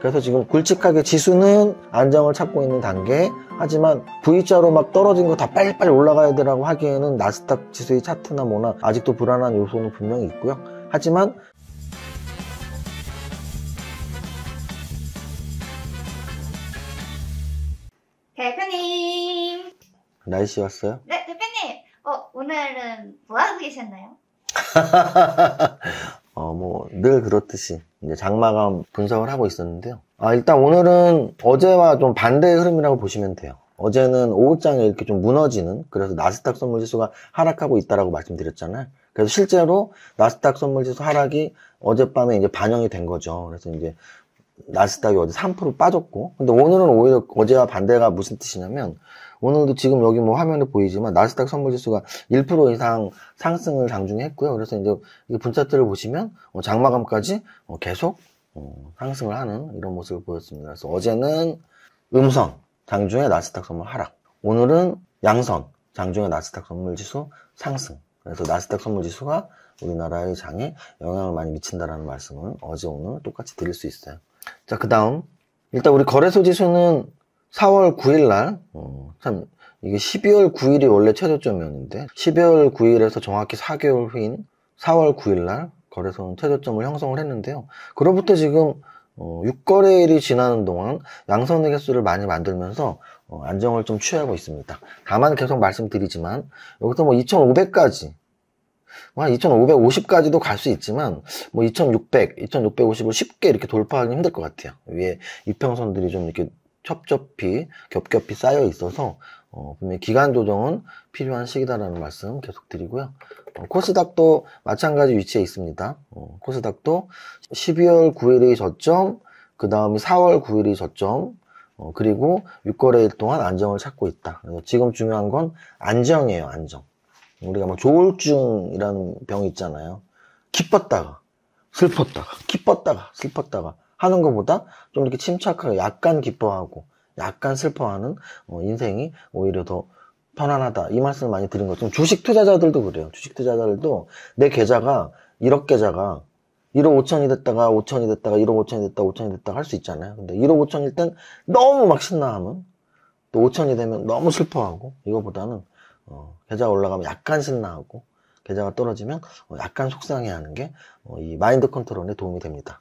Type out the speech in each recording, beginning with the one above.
그래서 지금 굵직하게 지수는 안정을 찾고 있는 단계. 하지만 V자로 막 떨어진 거 다 빨리빨리 올라가야 되라고 하기에는 나스닥 지수의 차트나 뭐나 아직도 불안한 요소는 분명히 있고요. 하지만 대표님. 날씨 왔어요? 네, 대표님. 오늘은 뭐 하고 계셨나요? 늘 그렇듯이 이제 장마감 분석을 하고 있었는데요. 일단 오늘은 어제와 좀 반대의 흐름이라고 보시면 돼요. 어제는 오후장에 이렇게 좀 무너지는, 그래서 나스닥 선물지수가 하락하고 있다라고 말씀드렸잖아요. 그래서 실제로 나스닥 선물지수 하락이 어젯밤에 이제 반영이 된 거죠. 그래서 이제 나스닥이 어제 3% 빠졌고, 근데 오늘은 오히려 어제와 반대가 무슨 뜻이냐면, 오늘도 지금 여기 뭐 화면에 보이지만 나스닥 선물지수가 1% 이상 상승을 장중했고요. 그래서 이제 이 분차트를 보시면 장마감까지 계속 상승을 하는 이런 모습을 보였습니다. 그래서 어제는 음선, 장중의 나스닥 선물 하락. 오늘은 양선, 장중의 나스닥 선물지수 상승. 그래서 나스닥 선물지수가 우리나라의 장에 영향을 많이 미친다라는 말씀을 어제 오늘 똑같이 드릴 수 있어요. 자, 그 다음 일단 우리 거래소 지수는 4월 9일 날, 이게 12월 9일이 원래 최저점이었는데, 12월 9일에서 정확히 4개월 후인 4월 9일 날 거래소는 최저점을 형성을 했는데요. 그로부터 지금 6거래일이 지나는 동안 양선의 개수를 많이 만들면서 안정을 좀 취하고 있습니다. 다만 계속 말씀드리지만, 여기서 뭐 2,500까지, 2,550까지도 갈 수 있지만, 2,600, 2,650을 쉽게 이렇게 돌파하기 힘들 것 같아요. 위에 이평선들이 좀 이렇게 겹겹이 쌓여 있어서 분명히 기간 조정은 필요한 시기다라는 말씀 계속 드리고요. 코스닥도 마찬가지 위치에 있습니다. 코스닥도 12월 9일이 저점, 그 다음이 4월 9일이 저점, 그리고 6거래일 동안 안정을 찾고 있다. 지금 중요한 건 안정이에요, 안정. 우리가 뭐 조울증이라는 병이 있잖아요. 기뻤다가 슬펐다가 기뻤다가 슬펐다가 하는 것보다 좀 이렇게 침착하게 약간 기뻐하고 약간 슬퍼하는 인생이 오히려 더 편안하다, 이 말씀을 많이 드린 것처럼 주식 투자자들도 그래요. 주식 투자자들도 내 계좌가 1억 계좌가 1억 5천이 됐다가 5천이 됐다가 1억 5천이 됐다가 5천이 됐다가 할 수 있잖아요. 근데 1억 5천일 땐 너무 막 신나하면 또 5천이 되면 너무 슬퍼하고, 이거보다는 계좌가 올라가면 약간 신나하고 계좌가 떨어지면 약간 속상해하는 게 이 마인드 컨트롤에 도움이 됩니다.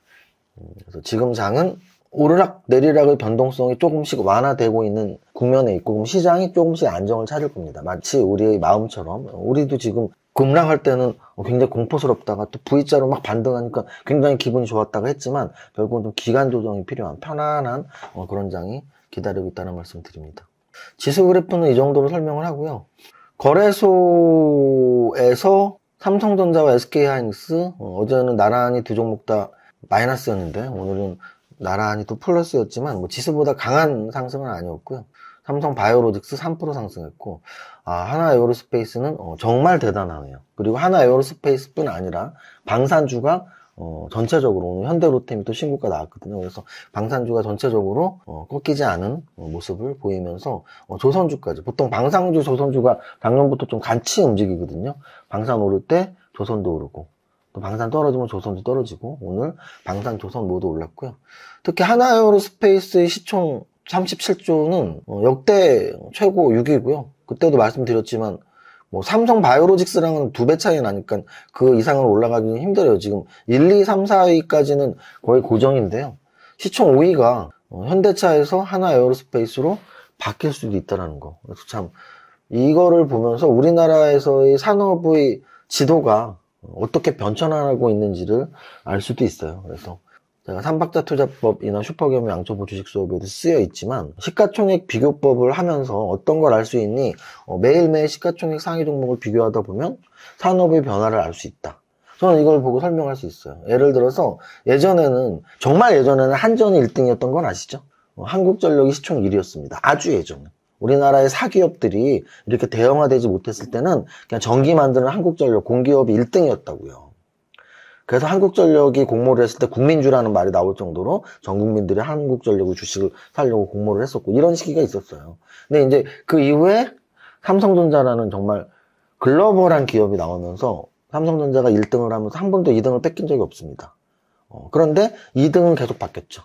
그래서 지금 장은 오르락 내리락의 변동성이 조금씩 완화되고 있는 국면에 있고, 그럼 시장이 조금씩 안정을 찾을 겁니다. 마치 우리의 마음처럼 우리도 지금 급락할 때는 굉장히 공포스럽다가 또 V자로 막 반등하니까 굉장히 기분이 좋았다가 했지만, 결국은 좀 기간 조정이 필요한 편안한 그런 장이 기다리고 있다는 말씀 드립니다. 지수 그래프는 이 정도로 설명을 하고요. 거래소에서 삼성전자와 SK하이닉스, 어제는 나란히 두 종목 다 마이너스였는데 오늘은 나란히 또 플러스였지만 지수보다 강한 상승은 아니었고요. 삼성 바이오로직스 3% 상승했고, 하나 에어로스페이스는 정말 대단하네요. 그리고 하나 에어로스페이스뿐 아니라 방산주가 전체적으로 오늘 현대로템이 또 신고가 나왔거든요. 그래서 방산주가 전체적으로 꺾이지 않은 모습을 보이면서 조선주까지, 보통 방산주 조선주가 작년부터 좀 같이 움직이거든요. 방산 오를 때 조선도 오르고, 또 방산 떨어지면 조선도 떨어지고, 오늘 방산 조선 모두 올랐고요. 특히 하나에어로스페이스의 시총 37조는 역대 최고 6위고요. 그때도 말씀드렸지만 삼성 바이오로직스랑은 2배 차이 나니까 그 이상으로 올라가기는 힘들어요. 지금 1, 2, 3, 4위까지는 거의 고정인데요. 시총 5위가 현대차에서 하나에어로스페이스로 바뀔 수도 있다는 거. 그래서 참 이거를 보면서 우리나라에서의 산업의 지도가 어떻게 변천하고 있는지를 알 수도 있어요. 그래서 제가 삼박자 투자법이나 슈퍼겸 양초보 주식 수업에도 쓰여 있지만, 시가총액 비교법을 하면서 어떤 걸 알 수 있니? 매일매일 시가총액 상위 종목을 비교하다 보면 산업의 변화를 알 수 있다. 저는 이걸 보고 설명할 수 있어요. 예를 들어서 정말 예전에는 한전이 1등이었던 건 아시죠? 한국전력이 시총 1위였습니다. 아주 예전에. 우리나라의 사기업들이 이렇게 대형화되지 못했을 때는 그냥 전기 만드는 한국전력 공기업이 1등이었다고요. 그래서 한국전력이 공모를 했을 때 국민주라는 말이 나올 정도로 전 국민들이 한국전력의 주식을 사려고 공모를 했었고, 이런 시기가 있었어요. 근데 이제 그 이후에 삼성전자라는 정말 글로벌한 기업이 나오면서 삼성전자가 1등을 하면서 한 번도 2등을 뺏긴 적이 없습니다. 그런데 2등은 계속 바뀌었죠.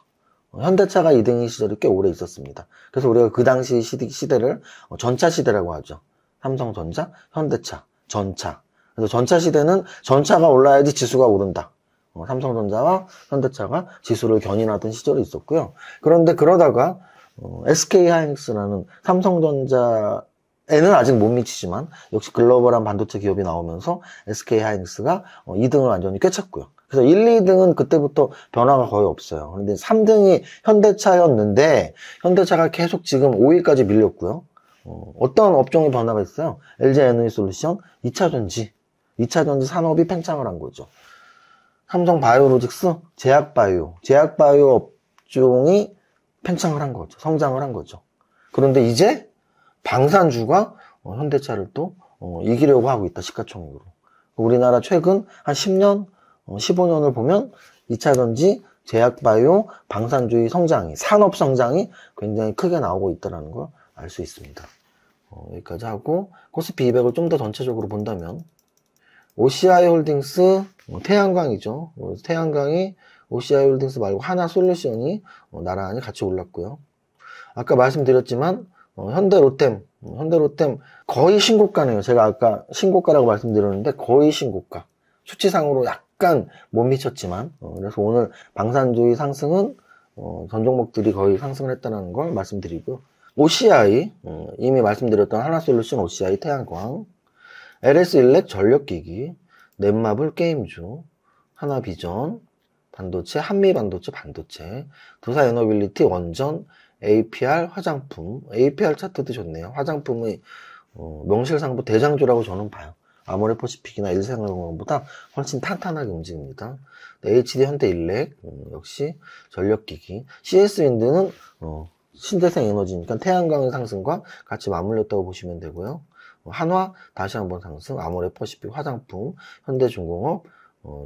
현대차가 2등인 시절이 꽤 오래 있었습니다. 그래서 우리가 그 당시 시대를 전차 시대라고 하죠. 삼성전자, 현대차, 전차. 그래서 전차 시대는 전차가 올라야지 지수가 오른다. 삼성전자와 현대차가 지수를 견인하던 시절이 있었고요. 그런데 그러다가 SK하이닉스라는 삼성전자에는 아직 못 미치지만 역시 글로벌한 반도체 기업이 나오면서 SK하이닉스가 2등을 완전히 꿰찼고요. 그래서 1, 2등은 그때부터 변화가 거의 없어요. 그런데 3등이 현대차였는데 현대차가 계속 지금 5위까지 밀렸고요. 어떤 업종의 변화가 있어요? LG에너지솔루션, 2차전지 산업이 팽창을 한 거죠. 삼성바이오로직스, 제약바이오 업종이 팽창을 한 거죠. 성장을 한 거죠. 그런데 이제 방산주가 현대차를 또 이기려고 하고 있다. 시가총액으로. 우리나라 최근 한 10년, 15년을 보면 2차전지, 제약바이오, 방산주의 성장이, 산업 성장이 굉장히 크게 나오고 있다는 걸 알 수 있습니다. 여기까지 하고 코스피 200을 좀 더 전체적으로 본다면 OCI 홀딩스, 태양광이죠. 태양광이 OCI 홀딩스 말고 하나솔루션이 나란히 같이 올랐고요. 아까 말씀드렸지만 현대로템 거의 신고가네요. 제가 아까 신고가라고 말씀드렸는데 거의 신고가. 수치상으로 약간 못 미쳤지만 그래서 오늘 방산주의 상승은 전 종목들이 거의 상승을 했다는 걸 말씀드리고요. OCI 이미 말씀드렸던 하나솔루션, OCI 태양광, LS일렉 전력기기, 넷마블 게임주, 하나비전, 반도체, 한미반도체, 두사에너빌리티, 원전, APR, 화장품. APR 차트도 좋네요. 화장품의 명실상부 대장주라고 저는 봐요. 아모레퍼시픽이나 일생활공학보다 훨씬 탄탄하게 움직입니다. HD 현대일렉 역시 전력기기. CS윈드는 신재생 에너지니까 태양광의 상승과 같이 맞물렸다고 보시면 되고요. 한화 다시 한번 상승, 아모레퍼시픽, 화장품, 현대중공업,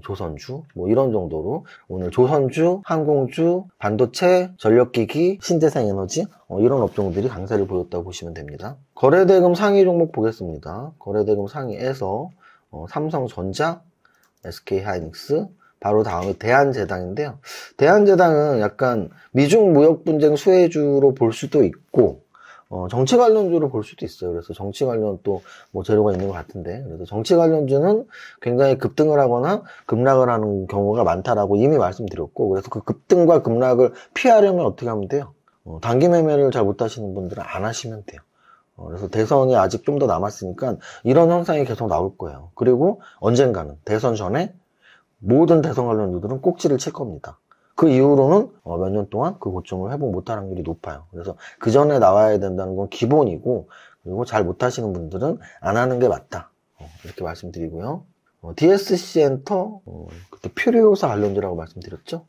조선주 이런 정도로 오늘 조선주, 항공주, 반도체, 전력기기, 신재생에너지 이런 업종들이 강세를 보였다고 보시면 됩니다. 거래대금 상위 종목 보겠습니다. 거래대금 상위에서 삼성전자, SK하이닉스, 바로 다음에 대한제당인데요. 대한제당은 약간 미중 무역 분쟁 수혜주로 볼 수도 있고 정치 관련주로 볼 수도 있어요. 그래서 정치 관련 또 재료가 있는 것 같은데, 그래서 정치 관련주는 굉장히 급등을 하거나 급락을 하는 경우가 많다라고 이미 말씀드렸고, 그래서 그 급등과 급락을 피하려면 어떻게 하면 돼요? 단기 매매를 잘 못하시는 분들은 안 하시면 돼요. 그래서 대선이 아직 좀 더 남았으니까 이런 현상이 계속 나올 거예요. 그리고 언젠가는 대선 전에 모든 대선 관련주들은 꼭지를 칠 겁니다. 그 이후로는 몇 년 동안 그 고점을 회복 못할 확률이 높아요. 그래서 그 전에 나와야 된다는 건 기본이고, 그리고 잘 못하시는 분들은 안 하는 게 맞다. 이렇게 말씀드리고요. DSC 엔터, 그때 퓨리오사 관련주라고 말씀드렸죠.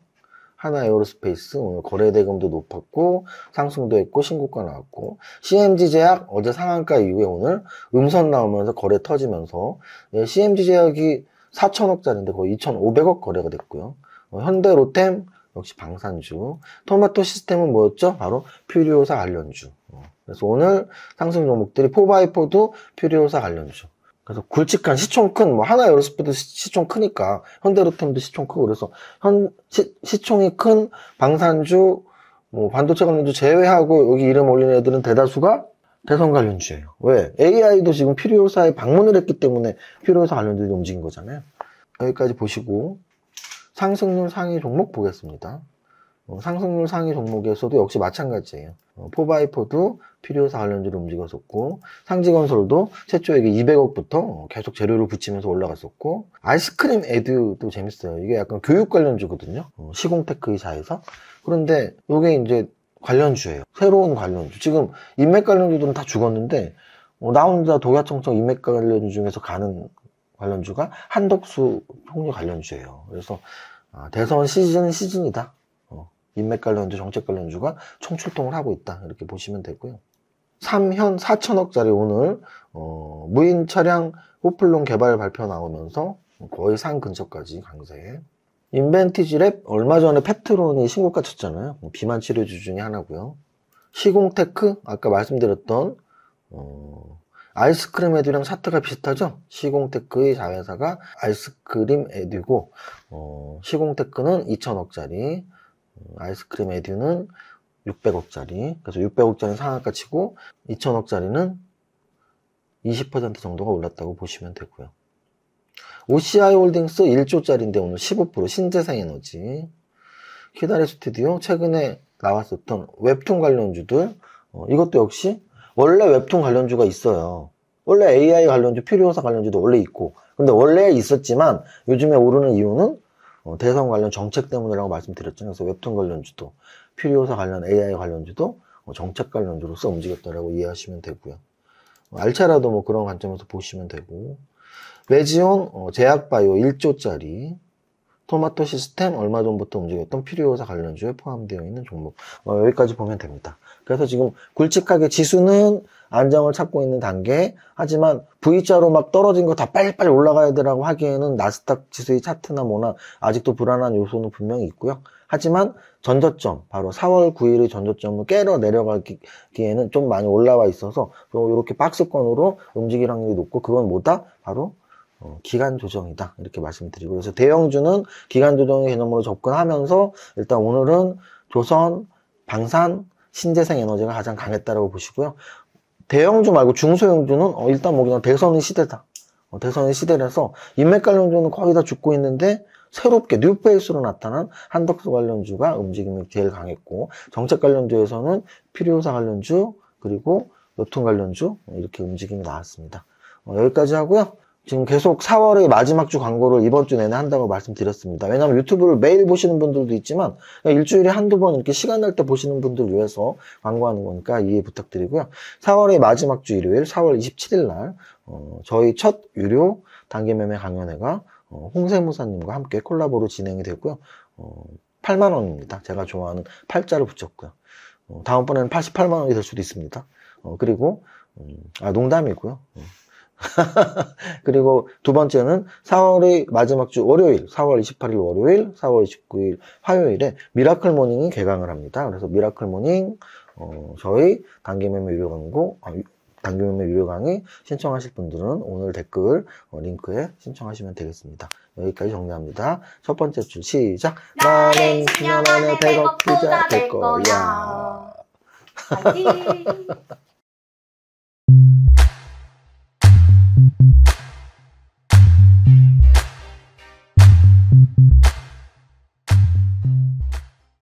하나에어로스페이스 오늘 거래대금도 높았고 상승도 했고 신고가 나왔고, CMG제약 어제 상한가 이후에 오늘 음선 나오면서 거래 터지면서 CMG제약이 4천억짜리인데 거의 2,500억 거래가 됐고요. 현대로템 역시 방산주, 토마토 시스템은 뭐였죠? 바로 퓨리오사 관련주. 그래서 오늘 상승 종목들이 4x4도 퓨리오사 관련주. 그래서 굵직한 시총 큰 하나에어로스페이스도 시총 크니까 현대로템도 시총 크고, 그래서 시총이 큰 방산주, 반도체 관련주 제외하고 여기 이름 올린 애들은 대다수가 대선 관련주예요. 왜? AI도 지금 퓨리오사에 방문을 했기 때문에 퓨리오사 관련주들이 움직인 거잖아요. 여기까지 보시고 상승률 상위 종목 보겠습니다. 상승률 상위 종목에서도 역시 마찬가지예요. 4x4도 퓨리오사 관련주로 움직였었고, 상지건설도 최초에 200억부터 계속 재료를 붙이면서 올라갔었고, 아이스크림 에듀도 재밌어요. 이게 약간 교육 관련주거든요. 시공테크이사에서. 그런데 이게 이제 관련주예요. 새로운 관련주. 지금 인맥 관련주들은 다 죽었는데 나 혼자 독야청청 인맥 관련주 중에서 가는 관련주가 한덕수 총리 관련주예요. 그래서 대선 시즌은 시즌이다. 인맥 관련주, 정책 관련주가 총출동을 하고 있다. 이렇게 보시면 되고요. 삼현 4천억짜리 오늘 무인 차량 호플론 개발 발표 나오면서 거의 상 근처까지 강세. 인벤티지랩 얼마 전에 펩트론이 신고가 쳤잖아요. 비만 치료주 중에 하나고요. 시공테크 아까 말씀드렸던 아이스크림 에듀랑 차트가 비슷하죠. 시공테크의 자회사가 아이스크림 에듀고 시공테크는 2천억짜리, 아이스크림 에듀는 600억짜리. 그래서 600억짜리 상한가 치고 2000억짜리는 20% 정도가 올랐다고 보시면 되고요. OCI 홀딩스 1조짜리인데 오늘 15% 신재생에너지. 키다리 스튜디오 최근에 나왔었던 웹툰 관련주들 이것도 역시 원래 웹툰 관련주가 있어요. 원래 AI 관련주, 필요호사 관련주도 원래 있고 근데 원래 있었지만 요즘에 오르는 이유는 대선 관련 정책 때문이라고 말씀드렸잖아요. 그래서 웹툰 관련주도 필요호사 관련 AI 관련주도 정책 관련주로서 움직였다라고 이해하시면 되고요. 알차라도 뭐 그런 관점에서 보시면 되고 메지온 제약바이오 1조짜리 토마토 시스템 얼마 전부터 움직였던 필요호사 관련주에 포함되어 있는 종목 여기까지 보면 됩니다. 그래서 지금 굵직하게 지수는 안정을 찾고 있는 단계 하지만 V자로 막 떨어진 거 다 빨리빨리 올라가야 되라고 하기에는 나스닥 지수의 차트나 뭐나 아직도 불안한 요소는 분명히 있고요. 하지만 전저점 바로 4월 9일의 전저점을 깨러 내려가기에는 좀 많이 올라와 있어서 이렇게 박스권으로 움직일 확률이 높고 그건 뭐다? 바로 기간 조정이다 이렇게 말씀드리고 그래서 대형주는 기간 조정의 개념으로 접근하면서 일단 오늘은 조선, 방산, 신재생 에너지가 가장 강했다라고 보시고요. 대형주 말고 중소형주는 일단 뭐 그냥 대선의 시대다. 대선의 시대라서 인맥 관련주는 거의 다 죽고 있는데 새롭게 뉴페이스로 나타난 한덕수 관련주가 움직임이 제일 강했고 정책 관련주에서는 필요호사 관련주 그리고 웹툰 관련주 이렇게 움직임이 나왔습니다. 여기까지 하고요. 지금 계속 4월의 마지막 주 광고를 이번 주 내내 한다고 말씀드렸습니다. 왜냐하면 유튜브를 매일 보시는 분들도 있지만 일주일에 한두 번 이렇게 시간 날 때 보시는 분들을 위해서 광고하는 거니까 이해 부탁드리고요. 4월의 마지막 주 일요일 4월 27일 날 저희 첫 유료 단기 매매 강연회가 홍세무사님과 함께 콜라보로 진행이 되고요. 8만 원입니다. 제가 좋아하는 8자를 붙였고요. 다음번에는 88만 원이 될 수도 있습니다. 그리고 농담이고요. 그리고 두 번째는 4월의 마지막 주 월요일 4월 28일 월요일 4월 29일 화요일에 미라클 모닝이 개강을 합니다. 그래서 미라클 모닝 저희 단기 매매 유료 광고 단기 매매 유료 강의 신청하실 분들은 오늘 댓글 링크에 신청하시면 되겠습니다. 여기까지 정리합니다. 첫 번째 줄 시작. 나는 10년 안에 100억 부자 될 거야. 파이팅!